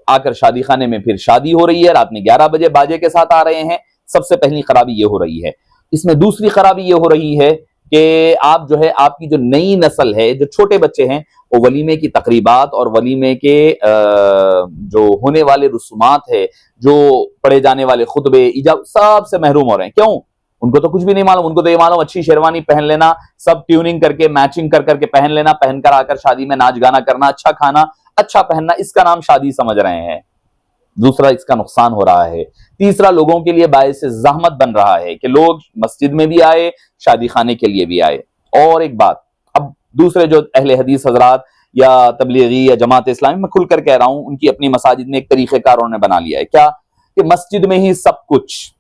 आकर शादी खाने में फिर शादी हो रही है, रात में 11 बजे बाजे के साथ आ रहे हैं। सबसे पहली खराबी ये हो रही है। इसमें दूसरी खराबी ये हो रही है कि आप जो है, आपकी जो नई नस्ल है, जो छोटे बच्चे हैं, वो वलीमे की तकरीबात और वलीमे के जो होने वाले रसूमात है, जो पढ़े जाने वाले खुतबे इजाब, सब से महरूम हो रहे हैं। क्यों? उनको तो कुछ भी नहीं मालूम। उनको तो ये मालूम अच्छी शेरवानी पहन लेना, सब ट्यूनिंग करके मैचिंग कर करके पहन लेना, पहनकर आकर शादी में नाच गाना करना, अच्छा खाना, अच्छा पहनना, इसका नाम शादी समझ रहे हैं। दूसरा, इसका नुकसान हो रहा है। तीसरा, लोगों के लिए बायस ज़हमत बन रहा है कि लोग मस्जिद में भी आए, शादी खाने के लिए भी आए। और एक बात, अब दूसरे जो अहले हदीस हजरात या तबलीगी या जमात इस्लामी, मैं खुलकर कह रहा हूं, उनकी अपनी मसाजिद में एक तरीक़ेकार उन्होंने बना लिया है। क्या? कि मस्जिद में ही सब कुछ,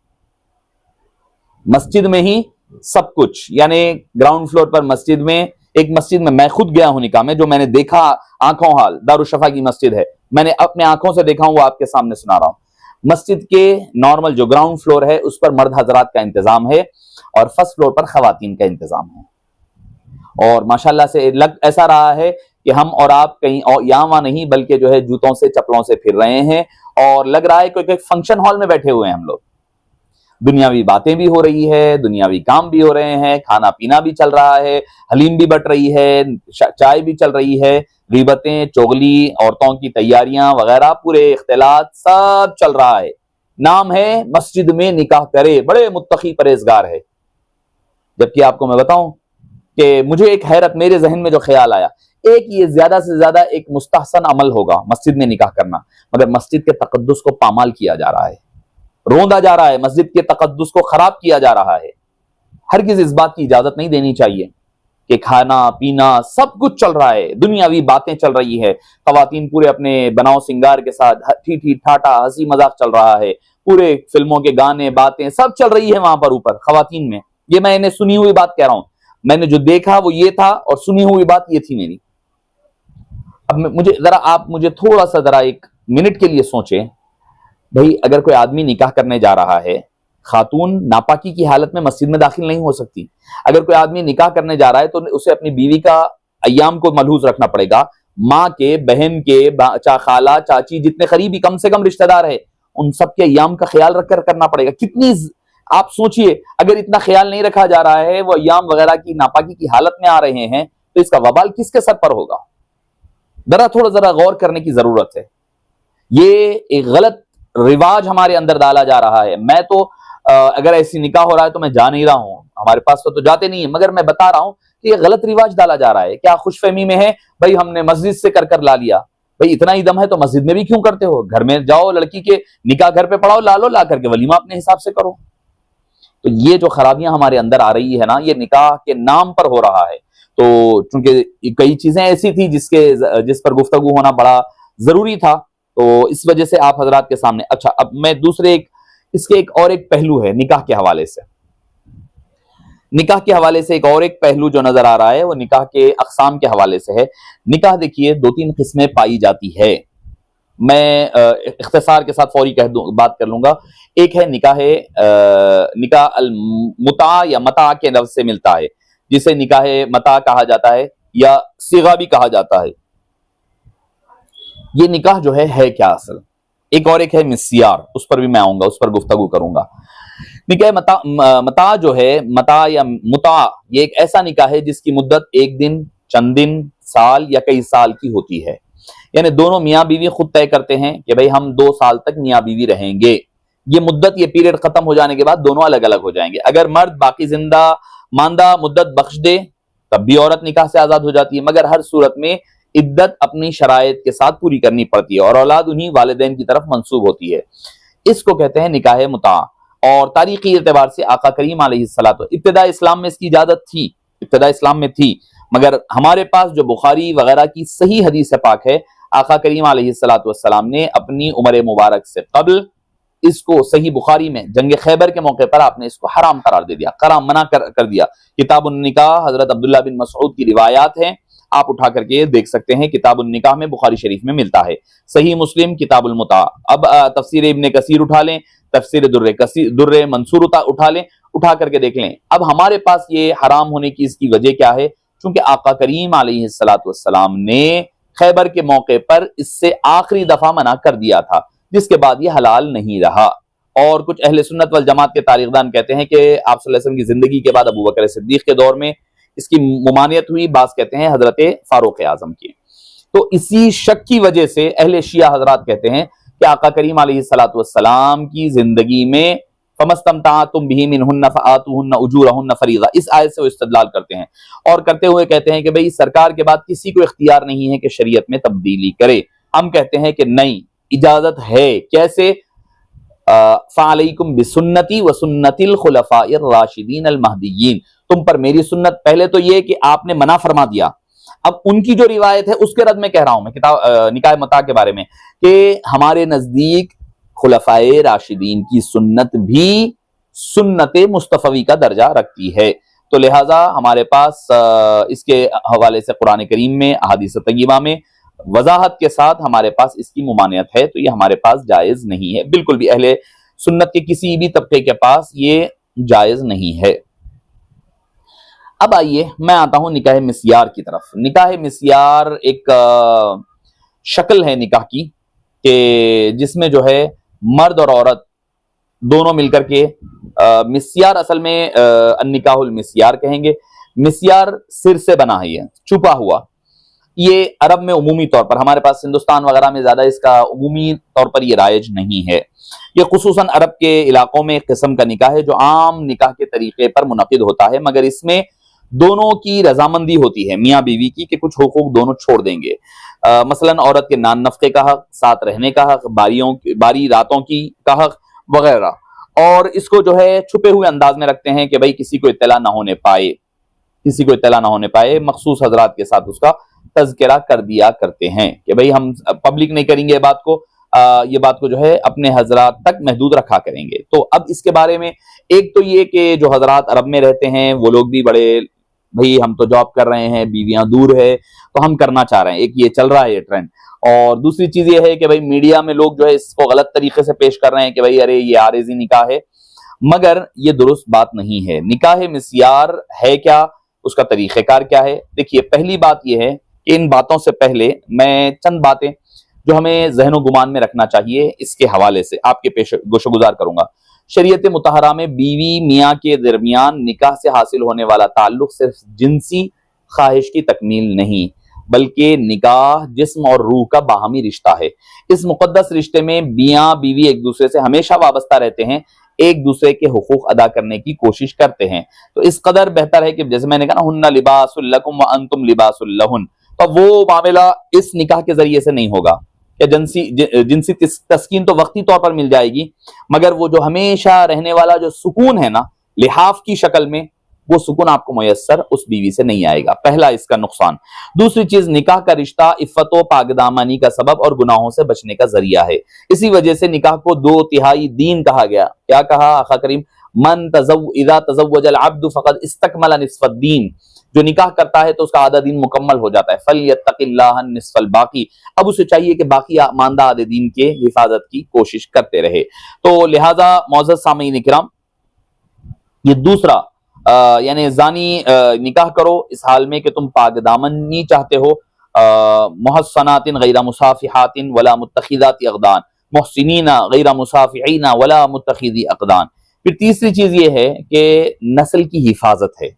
मस्जिद में ही सब कुछ, यानी ग्राउंड फ्लोर पर मस्जिद में, एक मस्जिद में मैं खुद गया हूं निकाह में, जो मैंने देखा आंखों हाल, दारुशफा की मस्जिद है, मैंने अपने आंखों से देखा हूं, वो आपके सामने सुना रहा हूं। मस्जिद के नॉर्मल जो ग्राउंड फ्लोर है उस पर मर्द हजरात का इंतजाम है और फर्स्ट फ्लोर पर खवातीन का इंतजाम है। और माशाल्लाह से ऐसा रहा है कि हम और आप कहीं और यहाँ वहां नहीं, बल्कि जो है जूतों से चप्पलों से फिर रहे हैं और लग रहा है कोई फंक्शन हॉल में बैठे हुए हैं हम लोग। दुनियावी बातें भी हो रही है, दुनियावी काम भी हो रहे हैं, खाना पीना भी चल रहा है, हलीम भी बट रही है, चाय भी चल रही है, ग़ीबतें, चुगली, औरतों की तैयारियां वगैरह, पूरे इख्तिलात सब चल रहा है। नाम है मस्जिद में निकाह करे, बड़े मुत्तकी परहेजगार है। जबकि आपको मैं बताऊं कि मुझे एक हैरत, मेरे जहन में जो ख्याल आया, एक ये ज्यादा से ज्यादा एक मुस्तहसन अमल होगा मस्जिद में निकाह करना, मगर मस्जिद के तकद्दुस को पामाल किया जा रहा है, रोंदा जा रहा है, मस्जिद के तकद्दुस को खराब किया जा रहा है। हरगिज़ इस बात की इजाजत नहीं देनी चाहिए। कि खाना पीना सब कुछ चल रहा है, दुनियावी बातें चल रही है, खवातीन पूरे अपने बनाव सिंगार के साथ ठीक ठाटा हंसी मजाक चल रहा है, पूरे फिल्मों के गाने बातें सब चल रही है वहां पर ऊपर खवातीन में। ये मैंने सुनी हुई बात कह रहा हूं, मैंने जो देखा वो ये था और सुनी हुई बात ये थी मेरी। अब आप मुझे थोड़ा सा जरा एक मिनट के लिए सोचें, भाई अगर कोई आदमी निकाह करने जा रहा है, खातून नापाकी की हालत में मस्जिद में दाखिल नहीं हो सकती। अगर कोई आदमी निकाह करने जा रहा है तो उसे अपनी बीवी का अय्याम को मलहूज रखना पड़ेगा, माँ के, बहन के, खाला चाची जितने करीबी कम से कम रिश्तेदार है उन सब के अय्याम का ख्याल रखकर करना पड़ेगा। कितनी आप सोचिए, अगर इतना ख्याल नहीं रखा जा रहा है, वो अय्याम वगैरह की नापाकी की हालत में आ रहे हैं, तो इसका वबाल किसके सर पर होगा? थोड़ा जरा गौर करने की जरूरत है। ये एक गलत रिवाज हमारे अंदर डाला जा रहा है। मैं तो अगर ऐसी निकाह हो रहा है तो मैं जा नहीं रहा हूं, हमारे पास तो जाते नहीं है, मगर मैं बता रहा हूं कि ये गलत रिवाज डाला जा रहा है। क्या खुशफहमी में है भाई हमने मस्जिद से कर ला लिया, भाई इतना ही दम है तो मस्जिद में भी क्यों करते हो? घर में जाओ, लड़की के निकाह घर पे पढ़ाओ, ला लो, ला करके वलीमा अपने हिसाब से करो। तो ये जो खराबियां हमारे अंदर आ रही है ना, ये निकाह के नाम पर हो रहा है। तो चूंकि कई चीजें ऐसी थी जिस पर गुफ्तगू होना बड़ा जरूरी था, तो इस वजह से आप हजरात के सामने। अच्छा, अब मैं इसके एक पहलू है निकाह के हवाले से। निकाह के हवाले से एक पहलू जो नजर आ रहा है वो निकाह के अक़साम के हवाले से है। निकाह देखिए 2-3 किस्में पाई जाती है। मैं इख्तिसार के साथ फौरी बात कर लूंगा। एक है निकाह अल मुता या मता के लफ्ज से मिलता है, जिसे निकाह मता कहा जाता है या सिगा भी कहा जाता है। ये निकाह जो है क्या असल? एक है मिस्यार, उस पर भी मैं आऊंगा, उस पर गुफ्तगू करूंगा। निकाह मता जो है, मता या मुता, ये एक ऐसा निकाह है जिसकी मुद्दत 1 दिन, चंद दिन, साल या कई साल की होती है। यानी दोनों मियाँ बीवी खुद तय करते हैं कि भाई हम 2 साल तक मियाँ बीवी रहेंगे। ये मुद्दत, ये पीरियड खत्म हो जाने के बाद दोनों अलग अलग हो जाएंगे। अगर मर्द बाकी जिंदा मानदा मुद्दत बख्श दे तब भी औरत निकाह से आजाद हो जाती है, मगर हर सूरत में इद्दत अपनी शराइत के साथ पूरी करनी पड़ती है और औलाद उन्हीं वालिदैन की तरफ मंसूब होती है। इसको कहते हैं निकाह मुता। और तारीखी एतबार से आका करीम अलैहिस्सलातो, इब्तिदा इस्लाम में इसकी इजाजत थी, इब्तिदा इस्लाम में थी, मगर हमारे पास जो बुखारी वगैरह की सही हदीस पाक है, आका करीम अलैहिस्सलातो वस्सलाम ने अपनी उम्र मुबारक से कबल इसको सही बुखारी में जंग खैबर के मौके पर आपने इसको हराम करार दे दिया, कराम मना कर दिया। किताबुन निकाह हजरत अब्दुल्ला बिन मसऊद की रिवायात हैं, आप उठा करके देख सकते हैं। किताबुन निकाह में बुखारी शरीफ में मिलता है, सही मुस्लिम किताबुल मुता। अब तफसीर इब्ने कसीर उठा लें, तफसीर दुर्रे मंसूर उठा लें, उठा करके देख लें। अब हमारे पास ये हराम होने की इसकी वजह क्या है? क्योंकि आका करीम अलैहिस्सलातु वस्सलाम ने खैबर के मौके पर इससे आखिरी दफा मना कर दिया था, जिसके बाद ये हलाल नहीं रहा। और कुछ अहले सुन्नत वल जमात के तारीखदान कहते हैं कि आप सल्लल्लाहु अलैहि वसल्लम की जिंदगी के बाद अबू बकर सिद्दीक के दौर में इसकी मुमानियत हुई, बास कहते हैं हजरत फारूक आजम की। तो इसी शक की वजह से अहले शिया हजरात कहते हैं कि आका करीम अलैहिस्सलातु वस्सलाम की जिंदगी में फमस्तमताअतुम बिही मिनहुन्ना फआतूहुन्ना उजूरहुन्ना फरीज़ा, इस आयत से वो इस्तेदलाल करते हैं और करते हुए कहते हैं कि भाई सरकार के बाद किसी को इख्तियार नहीं है कि शरीयत में तब्दीली करे। हम कहते हैं कि नहीं, इजाजत है। कैसे? फ़अलैकुम बिसुन्नती व सुन्नतिल खुलफाइर राशिदीन अल महदिय्यीन, तुम पर मेरी सुन्नत। पहले तो ये कि आपने मना फरमा दिया, अब उनकी जो रिवायत है उसके रद्द में कह रहा हूं मैं किताब निकाह मता के बारे में, कि हमारे नजदीक खुलफाए राशिदीन की सुन्नत भी सुन्नत मुस्तफवी का दर्जा रखती है। तो लिहाजा हमारे पास इसके हवाले से कुरान करीम में, अहादीस तय्यबा में वजाहत के साथ हमारे पास इसकी मुमानियत है। तो ये हमारे पास जायज नहीं है, बिल्कुल भी अहले सुन्नत के किसी भी तबके के पास ये जायज नहीं है। अब आइए मैं आता हूं निकाह मिस्यार की तरफ। निकाह मिस्यार एक शक्ल है निकाह की कि जिसमें जो है मर्द और औरत दोनों मिलकर के मिस्यार, असल में निकाहुल मिस्यार कहेंगे। मिस्यार सिर से बना है, ये छुपा हुआ। ये अरब में उमूमी तौर पर, हमारे पास हिंदुस्तान वगैरह में ज्यादा इसका उमूमी तौर पर ये राइज नहीं है। ये खुसूसन अरब के इलाकों में एक किस्म का निकाह है जो आम निकाह के तरीके पर मुनक़िद होता है, मगर इसमें दोनों की रजामंदी होती है मियाँ बीवी की कि कुछ हुकूक दोनों छोड़ देंगे। मसलन औरत के नान नफ़क़े का हक, साथ रहने का हक, बारी रातों की का हक वगैरह। और इसको जो है छुपे हुए अंदाज में रखते हैं कि भाई किसी को इत्तला ना होने पाए। किसी को इत्तला ना होने पाए, मखसूस हजरात के साथ उसका तज़किरा कर दिया करते हैं कि भाई हम पब्लिक नहीं करेंगे ये बात को, ये बात को जो है अपने हजरात तक महदूद रखा करेंगे। तो अब इसके बारे में एक तो ये कि जो हजरात अरब में रहते हैं वो लोग भी बड़े, भाई हम तो जॉब कर रहे हैं, बीवियां दूर है, तो हम करना चाह रहे हैं, एक ये चल रहा है ये ट्रेंड। और दूसरी चीज ये है कि भाई मीडिया में लोग जो है इसको गलत तरीके से पेश कर रहे हैं कि भाई अरे ये आरिज़ी निकाह है, मगर ये दुरुस्त बात नहीं है। निकाह मिस्यार है क्या, उसका तरीक़ेकार क्या है? देखिए, पहली बात यह है कि इन बातों से पहले मैं चंद बातें जो हमें ज़हनो गुमान में रखना चाहिए इसके हवाले से आपके पेश गोशगुजार करूंगा। शरीयत मुतहरा में बीवी मियाँ के दरमियान निकाह से हासिल होने वाला ताल्लुक सिर्फ जिनसी ख्वाहिश की तकमील नहीं, बल्कि निकाह जिस्म और रूह का बाहमी रिश्ता है। इस मुकद्दस रिश्ते में मियाँ बीवी एक दूसरे से हमेशा वाबस्ता रहते हैं, एक दूसरे के हुकूक अदा करने की कोशिश करते हैं। तो इस कदर बेहतर है कि जैसे मैंने कहा ना, हुन्ना लिबासुल लकुम व अंतुम लिबासुल लहुन, तो वो मामला इस निकाह के जरिए से नहीं होगा। या जिनसी तस्कीन तो वक्ती तौर पर मिल जाएगी, मगर वो जो हमेशा रहने वाला जो सुकून है ना, लिहाफ की शक्ल में, वो सुकून आपको मुयस्सर उस बीवी से नहीं आएगा। पहला इसका नुकसान। दूसरी चीज, निकाह का रिश्ता इफ़्फ़त व पाकदामनी का सबब और गुनाहों से बचने का जरिया है। इसी वजह से निकाह को 2/3 दीन कहा गया। क्या कहा आका करीम? मन इज़ा तज़व्वजल अब्दु फ़क़द इस्तकमल निस्फ़द दीन। जो निकाह करता है तो उसका आधा दिन मुकम्मल हो जाता है। फलयत्तक़िल्लाह निस्फ़ल बाकी। अब उसे चाहिए कि बाकी मानदा आधे दिन के हिफाजत की कोशिश करते रहे। तो लिहाजा मौज़ूद सामीन इकराम, ये दूसरा यानी जानी निकाह करो इस हाल में कि तुम पाकदामनी चाहते हो, मुहस्सनातिन गैरा मुसाफिहातिन वला मुत्तखिदाति अक़दान, मुहसिनीना गैरा मुसाफिहीना वला मुत्तखिदी अक़दान। फिर तीसरी चीज ये है कि नस्ल की हिफाजत है,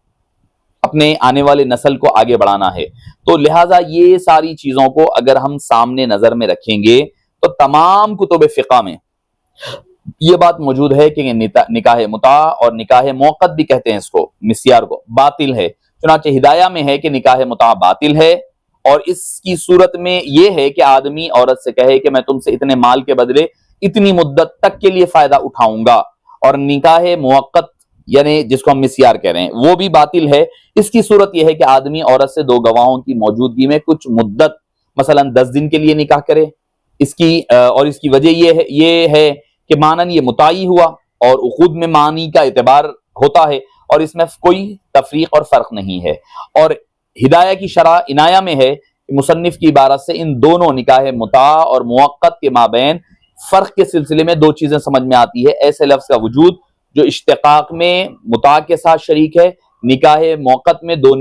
अपने आने वाले नस्ल को आगे बढ़ाना है। तो लिहाजा ये सारी चीजों को अगर हम सामने नजर में रखेंगे तो तमाम कुतुब फ़िक़्ह में ये बात मौजूद है कि निकाह मुता और निकाह मौक़त भी कहते हैं इसको, मिस्यार को, बातिल है। चुनांचे हिदाया में है कि निकाह मुता बातिल है, और इसकी सूरत में यह है कि आदमी औरत से कहे कि मैं तुमसे इतने माल के बदले इतनी मुद्दत तक के लिए फायदा उठाऊंगा। और निकाह मुअक्कत यानी जिसको हम मिस्यार कह रहे हैं वो भी बातिल है। इसकी सूरत यह है कि आदमी औरत से 2 गवाहों की मौजूदगी में कुछ मुद्दत, मसलन 10 दिन के लिए निकाह करे। इसकी इसकी वजह ये है कि मानन ये मुताई हुआ और उखूद में मानी का एतबार होता है, और इसमें कोई तफरीक और फर्क नहीं है। और हिदाया की शरह इनाया में है कि मुसन्निफ की इबारत से इन दोनों निकाह मुता और मुअक्कत के माबैन फर्क के सिलसिले में 2 चीजें समझ में आती है। ऐसे लफ्ज का वजूद जो इश्तिकाक में मुता के साथ शरीक है, निकाह मुअक्कत में 2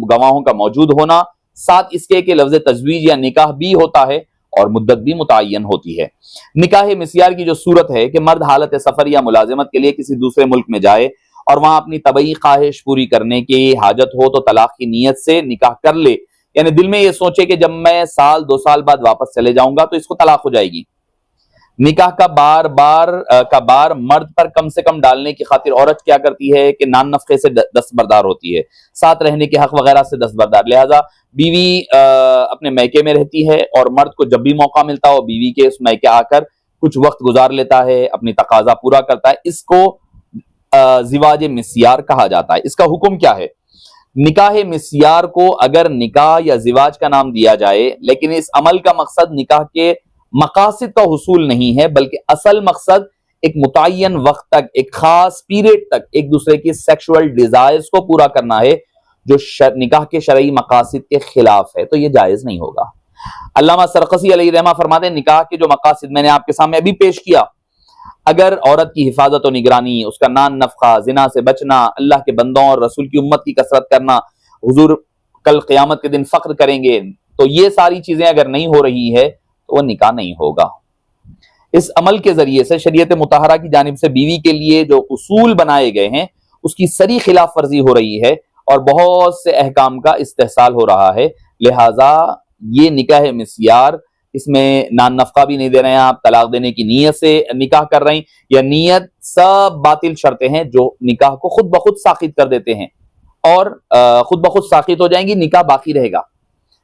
गवाहों का मौजूद होना, साथ इसके कि लफ्ज तजवीज या निकाह भी होता है और मुद्दत भी मुतय्यन होती है। निकाह मिस्यार की जो सूरत है कि मर्द हालत सफर या मुलाजिमत के लिए किसी दूसरे मुल्क में जाए और वहां अपनी तबई ख्वाहिश पूरी करने की हाजत हो तो तलाक की नीयत से निकाह कर ले, यानी दिल में ये सोचे कि जब मैं 1-2 साल बाद वापस चले जाऊंगा तो इसको तलाक हो जाएगी। निकाह का बार मर्द पर कम से कम डालने की खातिर औरत क्या करती है कि नान नफके से दस्तबरदार होती है, साथ रहने के हक वगैरह से दस्तबरदार। लिहाजा बीवी अपने मैके में रहती है और मर्द को जब भी मौका मिलता हो बीवी के उस मैके आकर कुछ वक्त गुजार लेता है, अपनी तकाजा पूरा करता है। इसको जिवाज मिस्यार कहा जाता है। इसका हुक्म क्या है? निकाह मिस्यार को अगर निकाह या जिवाज का नाम दिया जाए, लेकिन इस अमल का मकसद निकाह के मकासिद का हुसूल नहीं है, बल्कि असल मकसद एक मुतय्यन वक्त तक, एक खास पीरियड तक एक दूसरे की सेक्सुअल डिजायर्स को पूरा करना है, जो निकाह के शरई मकासिद के खिलाफ है, तो यह जायज नहीं होगा। अल्लामा सरकसी अलैहि रहमा फरमाते हैं, निकाह के जो मकासिद मैंने आपके सामने अभी पेश किया, अगर औरत की हिफाजत और निगरानी, उसका नान नफका, जिना से बचना, अल्लाह के बंदों और रसूल की उम्मत की कसरत करना, हुजूर कल क़यामत के दिन फख्र करेंगे, तो ये सारी चीजें अगर नहीं हो रही है तो वह निकाह नहीं होगा। इस अमल के जरिए से शरीयत मुतहरा की जानिब से बीवी के लिए जो उसूल बनाए गए हैं उसकी सरी खिलाफ वर्जी हो रही है और बहुत से अहकाम का इस्तेहसाल हो रहा है। लिहाजा ये निकाह मिस्यार, इसमें नान नफका भी नहीं दे रहे हैं आप, तलाक देने की नीयत से निकाह कर रहे हैं, या नीयत, सब बातिल शर्तें हैं जो निकाह को खुद ब खुद साकित कर देते हैं और खुद ब खुद साकित हो जाएंगी, निकाह बाकी रहेगा।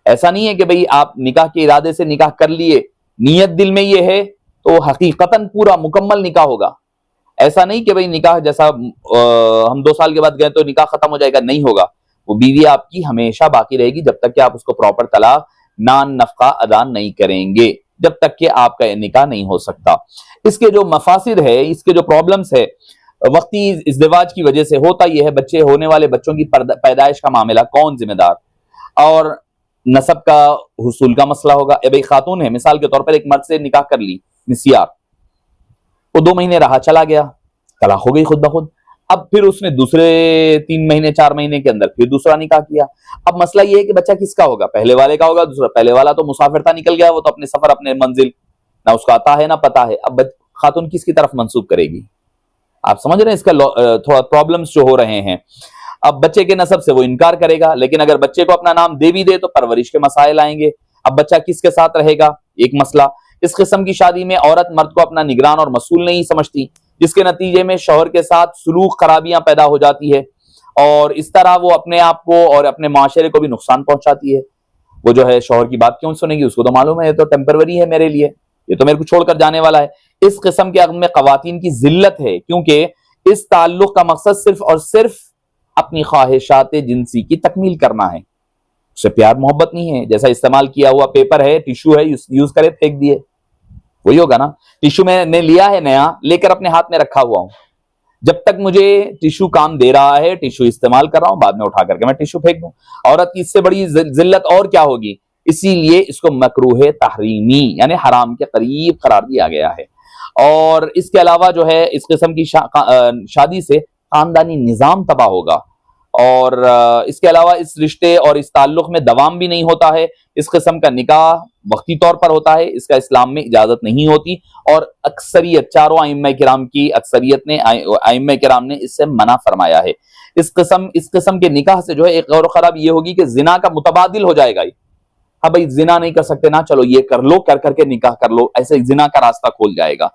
ऐसा नहीं है कि भाई आप निकाह के इरादे से निकाह कर लिए, नीयत दिल में ये है तो हकीकतन पूरा मुकम्मल निकाह होगा। ऐसा नहीं कि भाई निकाह जैसा हम 2 साल के बाद गए तो निकाह खत्म हो जाएगा, नहीं होगा। वो बीवी आपकी हमेशा बाकी रहेगी जब तक कि आप उसको प्रॉपर तलाक नान नफका अदा नहीं करेंगे, जब तक कि आपका निकाह नहीं हो सकता। इसके जो मफासिद है, इसके जो प्रॉब्लम्स है वक्ती इज़्दिवाज की वजह से, होता यह है बच्चे होने वाले बच्चों की पैदाइश का मामला कौन जिम्मेदार, और नसब का हुसूल का मसला होगा। भाई खातून है, मिसाल के तौर पर एक मर्द से निकाह कर ली मिसियार, वो 2 महीने रहा चला गया, तलाक हो गई खुद ब खुद। अब फिर उसने दूसरे 3 महीने 4 महीने के अंदर फिर दूसरा निकाह किया। अब मसला ये है कि बच्चा किसका होगा, पहले वाले का होगा दूसरा, पहले वाला तो मुसाफिर था, निकल गया, वो तो अपने सफर अपने मंजिल, ना उसका आता है ना पता है। अब खातून किसकी तरफ मंसूब करेगी, आप समझ रहे हैं इसका थोड़ा प्रॉब्लम्स जो हो रहे हैं। अब बच्चे के नसब से वो इनकार करेगा, लेकिन अगर बच्चे को अपना नाम दे भी दे तो परवरिश के मसाइल आएंगे। अब बच्चा किसके साथ रहेगा, एक मसला। इस किस्म की शादी में औरत मर्द को अपना निगरान और मसूल नहीं समझती, जिसके नतीजे में शौहर के साथ सुलूक खराबियां पैदा हो जाती है, और इस तरह वो अपने आप को और अपने माशरे को भी नुकसान पहुंचाती है। वो जो है शौहर की बात क्यों सुनेगी, उसको तो मालूम है ये तो टेम्पररी है मेरे लिए, ये तो मेरे को छोड़कर जाने वाला है। इस किस्म के अक़्द में ख़वातीन की जिल्लत है, क्योंकि इस ताल्लुक का मकसद सिर्फ और सिर्फ अपनी ख्वाहिशात जिनसी की तकमील करना है, उससे प्यार मोहब्बत नहीं है। जैसा इस्तेमाल किया हुआ पेपर है, टिश्यू है, यूज करे फेंक दिए, वही होगा ना। टिश्यू मैंने लिया है नया, लेकर अपने हाथ में रखा हुआ हूं, जब तक मुझे टिश्यू काम दे रहा है, टिश्यू इस्तेमाल कर रहा हूं, बाद में उठा करके मैं टिश्यू फेंक दूं। औरत की इससे बड़ी जिल्लत और क्या होगी। इसीलिए इसको मकरूह तहरीमी यानी हराम के करीब करार दिया गया है। और इसके अलावा जो है इस किस्म की शादी से खानदानी निजाम तबाह होगा, और इसके अलावा इस रिश्ते और इस ताल्लुक में दवाम भी नहीं होता है। इस किस्म का निकाह वक्ती तौर पर होता है, इसका इस्लाम में इजाजत नहीं होती, और अक्सरियत चारों आइम्मा किराम की अक्सरियत ने आइम्मा किराम ने इससे मना फरमाया है। इस किस्म के निकाह से जो है एक और खराब ये होगी कि जिना का मुतबादिल हो जाएगा। हाँ भाई जिना नहीं कर सकते ना, चलो ये कर लो, कर करके निकाह कर लो, ऐसे जिना का रास्ता खोल जाएगा।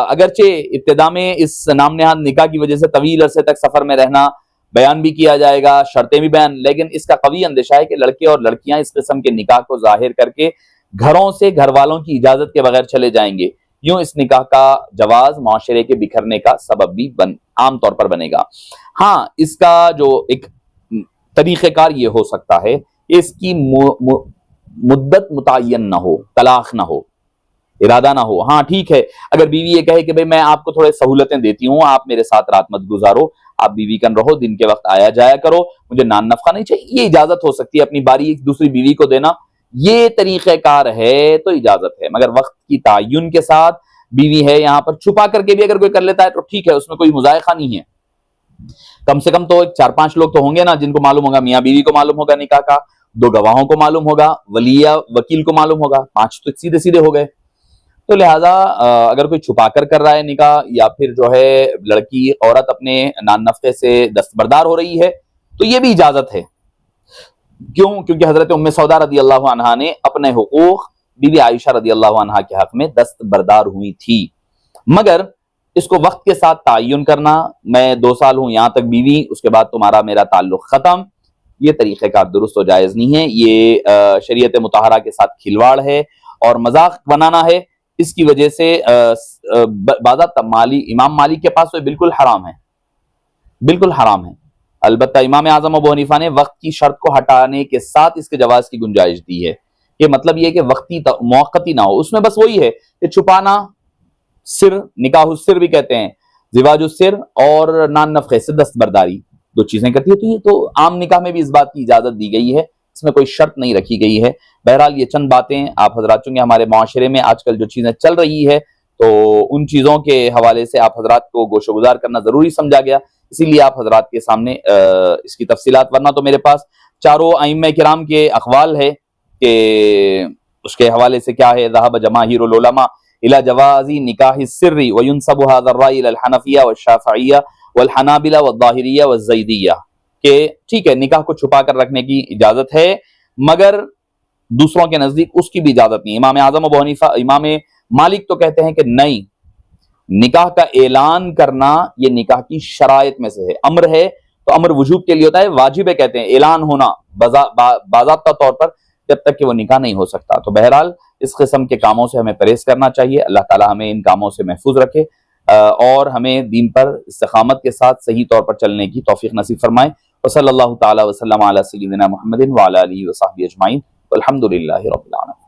अगरचे इब्तिदा में इस नाम नेहाद निकाह की वजह से तवील अरसे तक सफर में रहना बयान भी किया जाएगा, शर्तें भी बयान, लेकिन इसका कवी अंदेशा है कि लड़के और लड़कियां इस किस्म के निकाह को जाहिर करके घरों से घर वालों की इजाजत के बगैर चले जाएंगे। यूं इस निकाह का जवाज माशरे के बिखरने का सबब भी आम तौर पर बनेगा। हाँ, इसका जो एक तरीक़ेकार ये हो सकता है, इसकी मुद्दत मुतय्यन ना हो, तलाक ना हो, इरादा ना हो। हाँ ठीक है, अगर बीवी ये कहे कि भाई मैं आपको थोड़े सहूलतें देती हूँ, आप मेरे साथ रात मत गुजारो, आप बीवी कन रहो, दिन के वक्त आया जाया करो, मुझे नान नफका नहीं चाहिए, ये इजाजत हो सकती है। अपनी बारी एक दूसरी बीवी को देना ये तरीक़ेकार है तो इजाजत है, मगर वक्त की तय्युन के साथ बीवी है यहाँ पर छुपा करके भी अगर कोई कर लेता है तो ठीक है, उसमें कोई मुज़ायक़ा नहीं है। कम से कम तो 4-5 लोग तो होंगे ना जिनको मालूम होगा, मियाँ बीवी को मालूम होगा निकाह का, 2 गवाहों को मालूम होगा, वलिया वकील को मालूम होगा, 5 तो सीधे सीधे हो गए। तो लिहाजा अगर कोई छुपा कर रहा है निकाह, या फिर जो है लड़की औरत अपने नान नफ्के से दस्तबरदार हो रही है, तो ये भी इजाजत है। क्यों? क्योंकि हजरत उम्मे सौदा रदी अल्लाह अन्हा ने अपने हुकूक बीबी आयशा रदी अल्लाह अन्हा के हक में दस्तबरदार हुई थी, मगर इसको वक्त के साथ तय्युन करना, मैं 2 साल हूं यहां तक बीवी, उसके बाद तुम्हारा मेरा ताल्लुक खत्म, ये तरीक़ेकार दुरुस्त और जायज नहीं है। ये शरीयत मुताहरा के साथ खिलवाड़ है और मजाक बनाना है। इसकी वजह से बाज़ात इमाम मालिक के पास तो बिल्कुल हराम है, बिल्कुल हराम है। अलबत्ता इमाम आज़म अबू हनीफा ने वक्त की शर्त को हटाने के साथ इसके जवाज की गुंजाइश दी है। ये मतलब ये कि वक्ती मौक़ती ना हो, उसमें बस वही है कि छुपाना, सिर निकाह सिर भी कहते हैं, ज़िवाज सिर, और नान नफ़े से दस्तबरदारी, 2 चीजें करती है। तो ये तो आम निकाह में भी इस बात की इजाजत दी गई है, इसमें कोई शर्त नहीं रखी गई है। बहरहाल ये चंद बातें आप हजरात, चूंकि हमारे माशरे में आजकल जो चीजें चल रही है तो उन चीजों के हवाले से आप हजरात को गोशोगुजार करना जरूरी समझा गया, इसीलिए आप हजरात के सामने इसकी तफसीलात, वरना तो मेरे पास चारों आइम्मा किराम के अक़वाल है कि उसके हवाले से क्या है। ज़हब जमाहिरुल उलमा इला जवाज़ी निकाह सिर्री व युनसबु हाज़ा अर्राई इला अल-हनफिया व शाफ़िइया वल हनाबिला व ज़ाहिरिया व ज़ैदिया, के ठीक है निकाह को छुपा कर रखने की इजाजत है, मगर दूसरों के नजदीक उसकी भी इजाजत नहीं। इमाम आज़म अबू हनीफा, इमाम मालिक तो कहते हैं कि नहीं, निकाह का ऐलान करना ये निकाह की शराइत में से है, अम्र है तो अम्र वजूब के लिए होता है, वाजिब है कहते हैं ऐलान होना बाज़ाब्ता तौर पर, जब तक कि वो निकाह नहीं हो सकता। तो बहरहाल इस किस्म के कामों से हमें परहेज करना चाहिए। अल्लाह ताला हमें इन कामों से महफूज रखे और हमें दीन पर इस्तिकामत के साथ सही तौर पर चलने की तौफीक नसीब फरमाए। वसल्लल्लाहु तआला वसल्लम अला सय्यिदिना मुहम्मदिन व अला आलिहि व सहबिहि अजमाइन वल्हम्दुलिल्लाहि रब्बिल आलमीन।